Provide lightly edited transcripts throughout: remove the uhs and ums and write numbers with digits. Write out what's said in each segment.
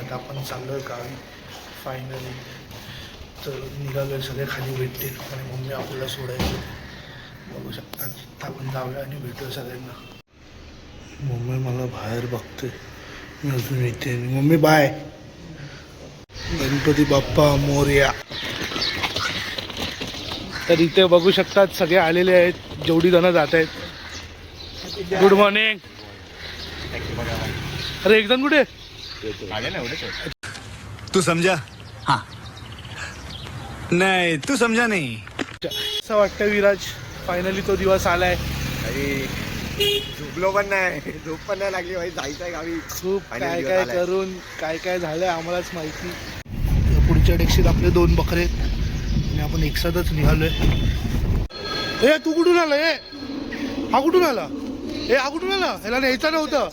आता आपण चाललो गावी फायनली. तर निघालो सगळे खाली भेटतील आणि मम्मी आपल्याला सोडायचे. बघू शकता आपण जाऊया आणि भेटूया सगळ्यांना. मम्मी मला बाहेर बघते, मी अजून इथे. Mummy bye. गणपती बाप्पा मोरया. तर इथे बघू शकतात सगळे आलेले आहेत, जेवढी जण जात आहेत. Good morning. अरे एक जण कुठे? तू समझा? हाँ. नहीं तू समझा नहीं. असं वाटतं विराज, फायनली तो दिवस आलाय. झोपलो पण नाही, झोप पण नाही लागली भाई. जायचंय गावी. खूप काय काय करून काय काय झालंय आम्हालाच माहिती. पुढच्या टॅक्सीत आपले 2 बकरे आणि आपण एकसाथच निघालोय. ए तू कुठून आला? हा कुठून आला? हा कुठून आला? ह्याला न्यायचं नव्हतं.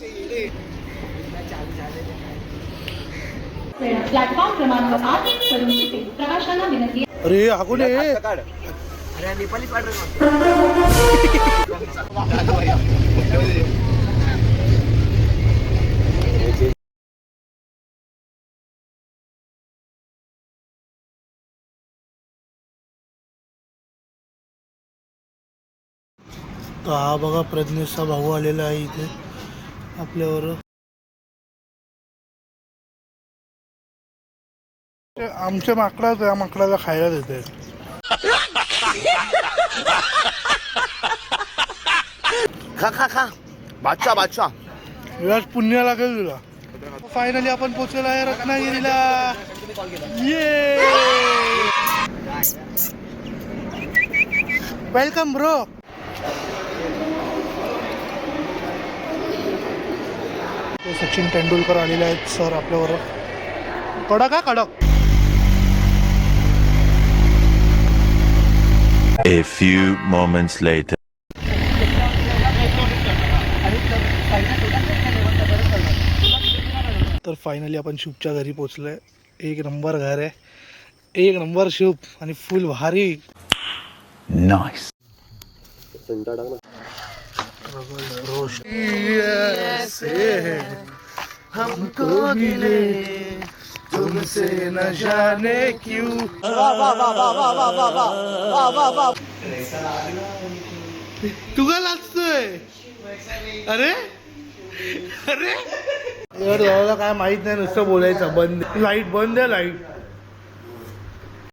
प्लॅटफॉर्म क्रमांक 8 प्रवाशांना विनंती. अरे हा कोण आहे? अरे नेपाली पाठ तर हा बघा प्रज्ञेशचा भाऊ आलेला आहे इथे आपल्यावर. आमच्या माकडा त्या माकडाला खायला देते. खा खा खा. बादशाह बादशाह. विराज पुण्य लागेल तुला. फायनली आपण पोहोचलेलो आहे रत्नागिरीला. ये वेलकम ब्रो. सचिन तेंडुलकर आलेले आहेत सर आपल्यावर. कडक का कडक. A few moments later. तर फायनली आपण शुभच्या घरी पोचलोय. एक नंबर घर आहे, एक नंबर शुभ आणि फुल भारी. Nice. हमको मिले तुमसे न जाने क्यों. तू का लाजतोय? अरे अरे यार दादाला काय माहित नाही, नुसतं बोलायचं. बंद लाईट, बंद आहे लाईट.